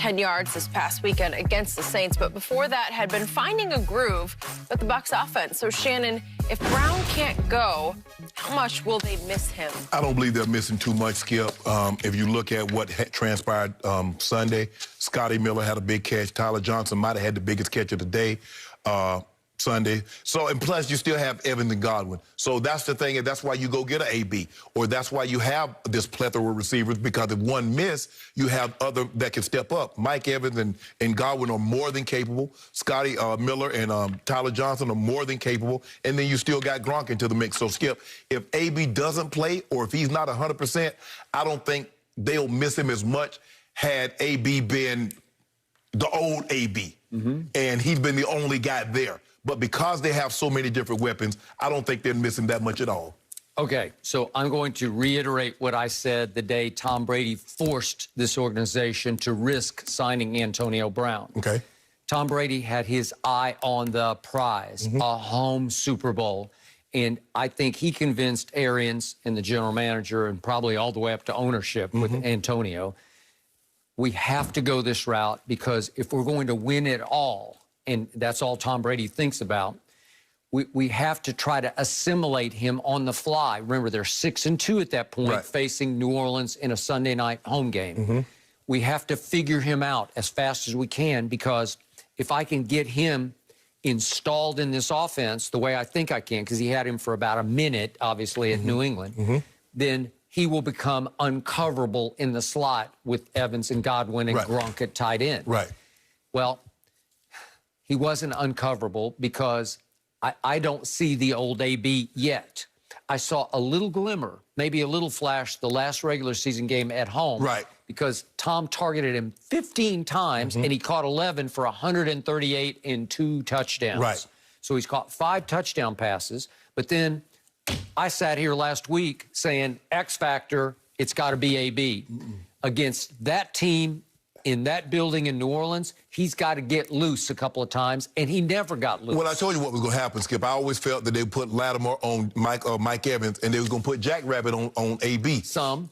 10 yards this past weekend against the Saints, but before that had been finding a groove with the Bucs offense. So, Shannon, if Brown can't go, how much will they miss him? I don't believe they're missing too much, Skip. If you look at what transpired Sunday, Scotty Miller had a big catch. Tyler Johnson might have had the biggest catch of the day Sunday. So, and plus, you still have Evans and Godwin. So that's the thing, and that's why you go get an AB, or that's why you have this plethora of receivers, because if one miss, you have other that can step up. Mike Evans and Godwin are more than capable. Scotty Miller and Tyler Johnson are more than capable. And then you still got Gronk into the mix. So, Skip, if AB doesn't play, or if he's not 100%, I don't think they'll miss him as much had AB been the old AB. And he's been the only guy there. But because they have so many different weapons, I don't think they're missing that much at all. Okay, so I'm going to reiterate what I said the day Tom Brady forced this organization to risk signing Antonio Brown. Okay. Tom Brady had his eye on the prize, a home Super Bowl. And I think he convinced Arians and the general manager, and probably all the way up to ownership with Antonio, we have to go this route, because if we're going to win it all, and that's all Tom Brady thinks about, we have to try to assimilate him on the fly. Remember, they're 6-2 at that point, facing New Orleans in a Sunday night home game. We have to figure him out as fast as we can, because if I can get him installed in this offense the way I think I can, because he had him for about a minute, obviously, at New England, then he will become uncoverable in the slot with Evans and Godwin and Gronk at tight end. Well, he wasn't uncoverable, because I don't see the old AB yet. I saw a little glimmer, maybe a little flash, the last regular season game at home. Because Tom targeted him 15 times, and he caught 11 for 138 and 2 touchdowns. So he's caught 5 touchdown passes. But then I sat here last week saying, X factor, it's got to be AB. Against that team in that building in New Orleans, he's got to get loose a couple of times, and he never got loose. Well, I told you what was going to happen, Skip. I always felt that they put Lattimore on Mike Evans, and they was going to put Jack Rabbit on AB.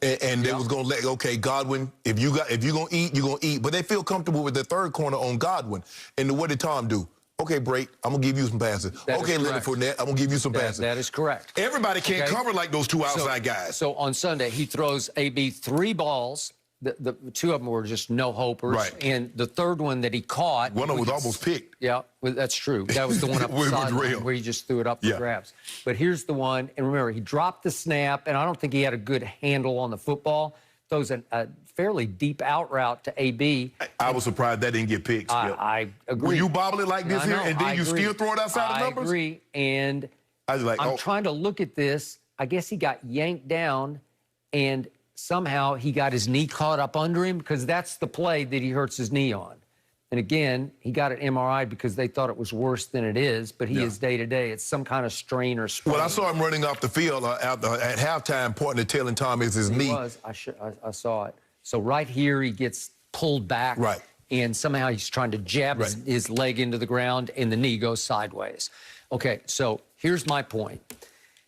And they was going to let, okay, Godwin, if you're going to eat, you're going to eat. But they feel comfortable with the third corner on Godwin. And what did Tom do? Okay, Brake, I'm going to give you some passes. Okay, Leonard Fournette, I'm going to give you some passes. That is correct. Everybody can't cover like those two outside guys. So on Sunday, he throws AB 3 balls. The 2 of them were just no-hopers. And the third one that he caught... One of them was almost picked. Yeah, well, that's true. That was the one up the sideline where he just threw it up for grabs. But here's the one, and remember, he dropped the snap, and I don't think he had a good handle on the football. Throws a fairly deep out route to AB. I was surprised that didn't get picked. I agree. Will you bobble it like this here, and then you still throw it outside the numbers? I agree, and I'm trying to look at this. I guess he got yanked down, and somehow he got his knee caught up under him, because that's the play that he hurts his knee on. And again, he got an MRI because they thought it was worse than it is, but he is day-to-day. It's some kind of strain or sprain. Well, I saw him running off the field at halftime, pointing to telling Tom it's his knee. He was. I saw it. So right here, he gets pulled back. And somehow he's trying to jab his leg into the ground, and the knee goes sideways. Okay, so here's my point.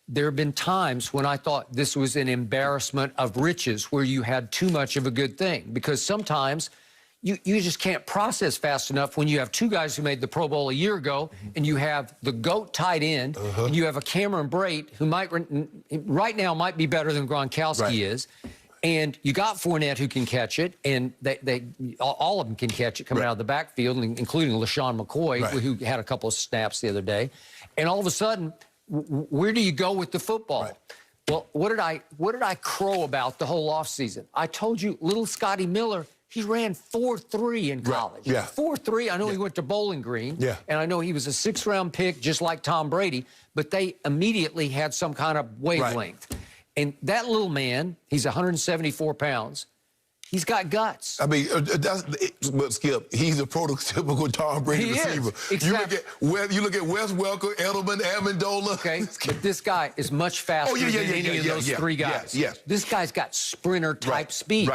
There have been times when I thought this was an embarrassment of riches, where you had too much of a good thing, because sometimes you just can't process fast enough when you have 2 guys who made the Pro Bowl a year ago, and you have the GOAT tight end, and you have a Cameron Brate who right now might be better than Gronkowski is, and you got Fournette who can catch it, and all of them can catch it coming out of the backfield, including LaShawn McCoy, who had a couple of snaps the other day. And all of a sudden, where do you go with the football? Well, what did I crow about the whole offseason? I told you, little Scotty Miller, he ran 4.3 in college. 4.3. I know he went to Bowling Green, and I know he was a 6th-round pick, just like Tom Brady, but they immediately had some kind of wavelength. And that little man, he's 174 pounds. He's got guts. I mean, but Skip, he's a prototypical Tom Brady receiver. You look at Wes Welker, Edelman, Amendola. Okay, but this guy is much faster than any of those 3 guys. This guy's got sprinter-type speed.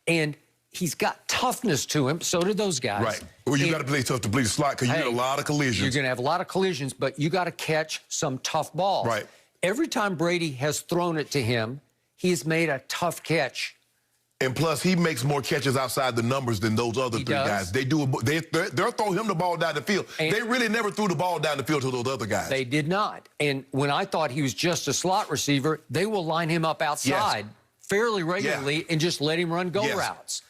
And he's got toughness to him. So did those guys. Well, you got to play tough to play the slot, because you get a lot of collisions. You're going to have a lot of collisions, but you got to catch some tough balls. Every time Brady has thrown it to him, he's made a tough catch And plus, he makes more catches outside the numbers than those other three guys. They'll throw him the ball down the field. And they really never threw the ball down the field to those other guys. They did not. And when I thought he was just a slot receiver, they will line him up outside fairly regularly and just let him run go routes.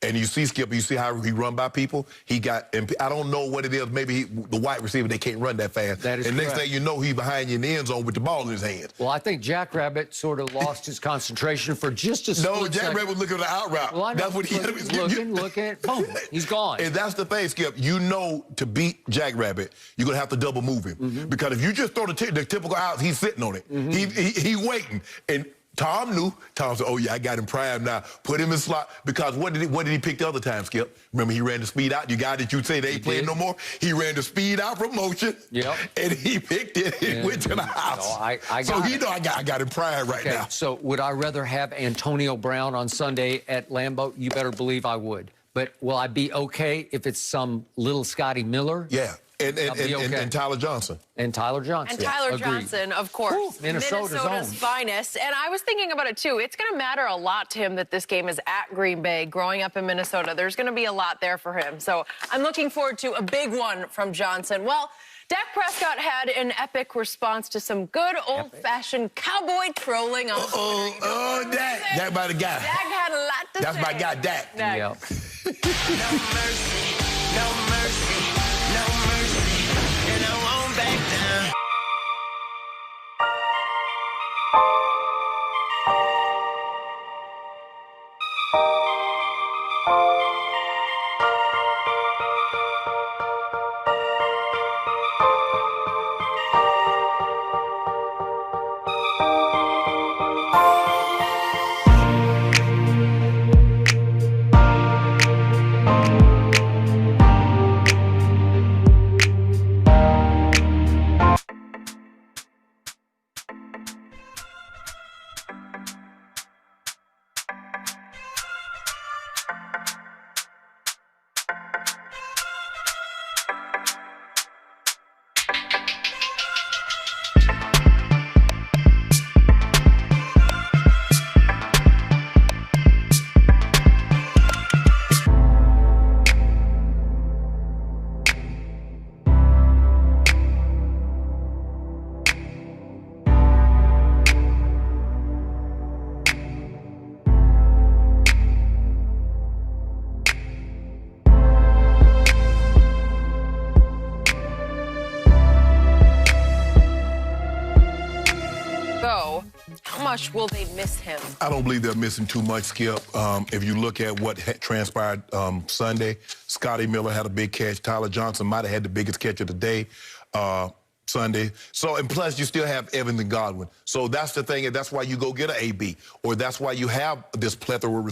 And you see, Skip, you see how he run by people? He got, and I don't know what it is, maybe the wide receiver, they can't run that fast. That is and correct. next thing you know, he's behind you in the end zone with the ball in his hand. Well, I think Jackrabbit sort of lost his concentration for just a split second. No, Jackrabbit was looking at the out route. Well, I know. That's what he looking, boom, he's gone. And that's the thing, Skip. You know, to beat Jackrabbit, you're going to have to double move him. Because if you just throw the typical out, he's sitting on it. He waiting. And Tom knew. Tom said, oh, yeah, I got him primed now. Put him in slot. Because what did he pick the other time, Skip? Remember, he ran the speed out. You got it. You say they ain't playing no more. He ran the speed out from motion. Yep. And he picked it and went to the house. I got him primed right now. So would I rather have Antonio Brown on Sunday at Lambeau? You better believe I would. But will I be okay if it's some little Scotty Miller? Yeah. And Tyler Johnson. And Tyler Johnson. And Tyler Johnson, of course. Ooh, Minnesota's finest. And I was thinking about it, too. It's going to matter a lot to him that this game is at Green Bay. Growing up in Minnesota, there's going to be a lot there for him. So I'm looking forward to a big one from Johnson. Well, Dak Prescott had an epic response to some good old-fashioned cowboy trolling on Dak. Dak by the guy. Dak had a lot to say. That's my guy, Dak. Yep. No mercy, no mercy, no mercy, and I won't back down. How much will they miss him? I don't believe they're missing too much, Skip. If you look at what transpired Sunday, Scotty Miller had a big catch. Tyler Johnson might have had the biggest catch of the day Sunday. So, and plus, you still have Evans and Godwin. So that's the thing, and that's why you go get an AB, or that's why you have this plethora of